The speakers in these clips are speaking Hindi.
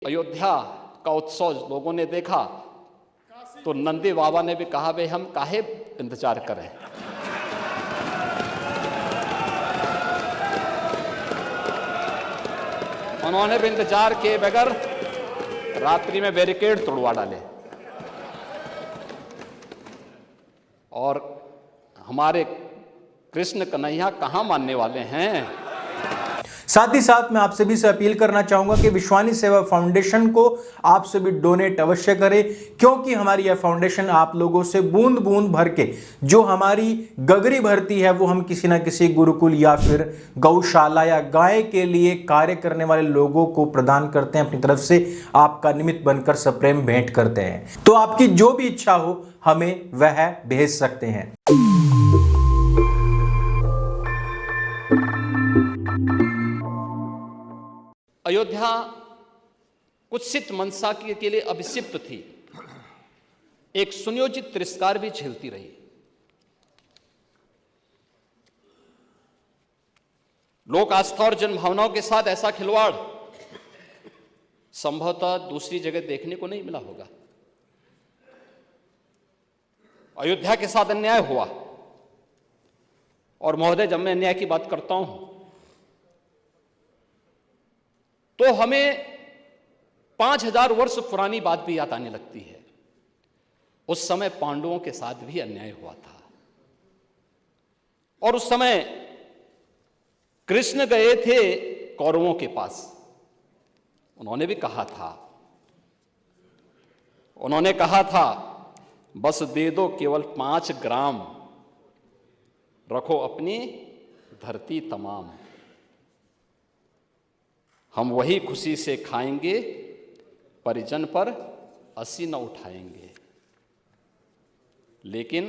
अयोध्या का उत्सव लोगों ने देखा तो नंदी बाबा ने भी कहा भाई हम काहे इंतजार करें। उन्होंने भी इंतजार किए बगैर रात्रि में बैरिकेड तोड़वा डाले और हमारे कृष्ण कन्हैया कहां मानने वाले हैं। साथ ही साथ मैं आप सभी से अपील करना चाहूंगा कि विश्वानी सेवा फाउंडेशन को आप सभी डोनेट अवश्य करें, क्योंकि हमारी यह फाउंडेशन आप लोगों से बूंद बूंद भर के जो हमारी गगरी भरती है वो हम किसी ना किसी गुरुकुल या फिर गौशाला या गाय के लिए कार्य करने वाले लोगों को प्रदान करते हैं। अपनी तरफ से आपका निमित्त बनकर सप्रेम भेंट करते हैं। तो आपकी जो भी इच्छा हो हमें वह भेज सकते हैं। अयोध्या कुत्सित मनसा के लिए अभिषिक्त थी, एक सुनियोजित तिरस्कार भी झेलती रही। लोक आस्था और जनभावनाओं के साथ ऐसा खिलवाड़ संभवतः दूसरी जगह देखने को नहीं मिला होगा। अयोध्या के साथ अन्याय हुआ और महोदय जब मैं अन्याय की बात करता हूं तो हमें 5000 वर्ष पुरानी बात भी याद आने लगती है। उस समय पांडवों के साथ भी अन्याय हुआ था और उस समय कृष्ण गए थे कौरवों के पास। उन्होंने भी कहा था बस दे दो केवल 5 ग्राम, रखो अपनी धरती तमाम, हम वही खुशी से खाएंगे, परिजन पर असी न उठाएंगे। लेकिन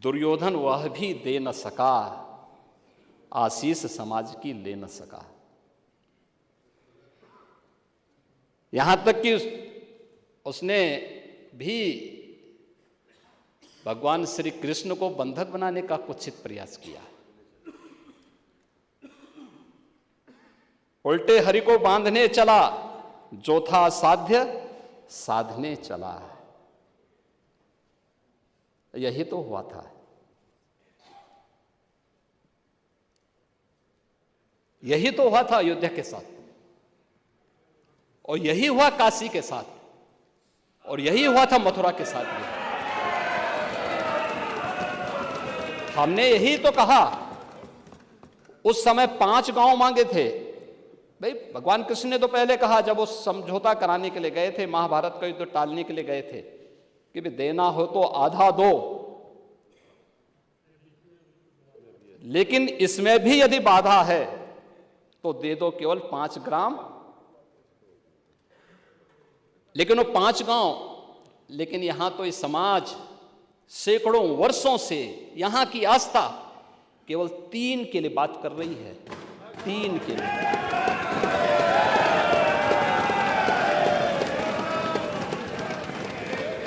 दुर्योधन वह भी दे न सका, आशीष समाज की ले न सका। यहां तक कि उसने भी भगवान श्री कृष्ण को बंधक बनाने का कुत्सित प्रयास किया। उल्टे हरि को बांधने चला, जो था साध्य साधने चला। यही तो हुआ था। यही तो हुआ था अयोध्या के साथ, और यही हुआ काशी के साथ, और यही हुआ था मथुरा के साथ भी। हमने यही तो कहा, उस समय 5 गांव मांगे थे। भाई भगवान कृष्ण ने तो पहले कहा, जब वो समझौता कराने के लिए गए थे, महाभारत का युद्ध टालने के लिए गए थे, कि भी देना हो तो आधा दो, लेकिन इसमें भी यदि बाधा है तो दे दो केवल 5 ग्राम। लेकिन वो 5 गांव, लेकिन यहां तो इस समाज सैकड़ों वर्षों से यहां की आस्था केवल 3 के लिए बात कर रही है। 3 के लिए।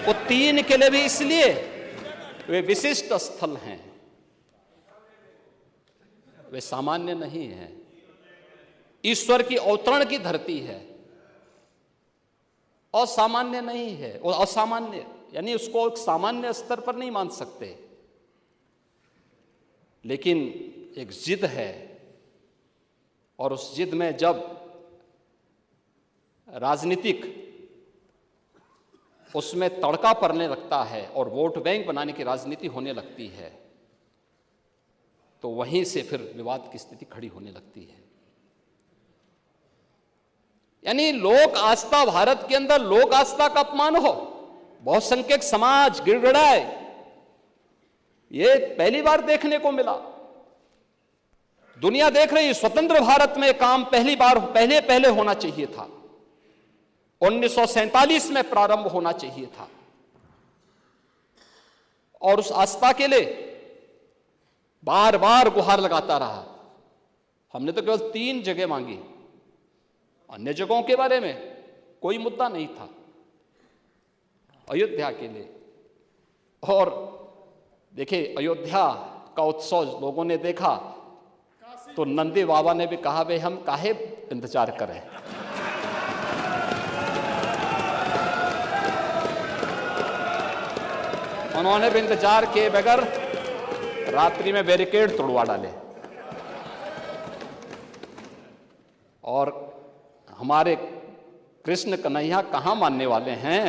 वो 3 के लिए भी इसलिए वे विशिष्ट स्थल हैं, वे सामान्य नहीं हैं। ईश्वर की अवतरण की धरती है, असामान्य नहीं है। वो असामान्य यानी उसको एक सामान्य स्तर पर नहीं मान सकते, लेकिन एक जिद है, और उस जिद में जब राजनीतिक उसमें तड़का पड़ने लगता है और वोट बैंक बनाने की राजनीति होने लगती है, तो वहीं से फिर विवाद की स्थिति खड़ी होने लगती है। यानी लोक आस्था, भारत के अंदर लोक आस्था का अपमान हो, बहुसंख्यक समाज गिड़गिड़ाए, ये पहली बार देखने को मिला। दुनिया देख रही, स्वतंत्र भारत में काम पहले होना चाहिए था। 1947 में प्रारंभ होना चाहिए था, और उस आस्था के लिए बार बार गुहार लगाता रहा। हमने तो केवल 3 जगह मांगी, अन्य जगहों के बारे में कोई मुद्दा नहीं था। अयोध्या के लिए, और देखिए अयोध्या का उत्सव लोगों ने देखा तो नंदी बाबा ने भी कहा भाई हम काहे इंतजार करें। उन्होंने भी इंतजार किए बगैर रात्रि में बैरिकेड तोड़वा डाले और हमारे कृष्ण कन्हैया कहाँ मानने वाले हैं।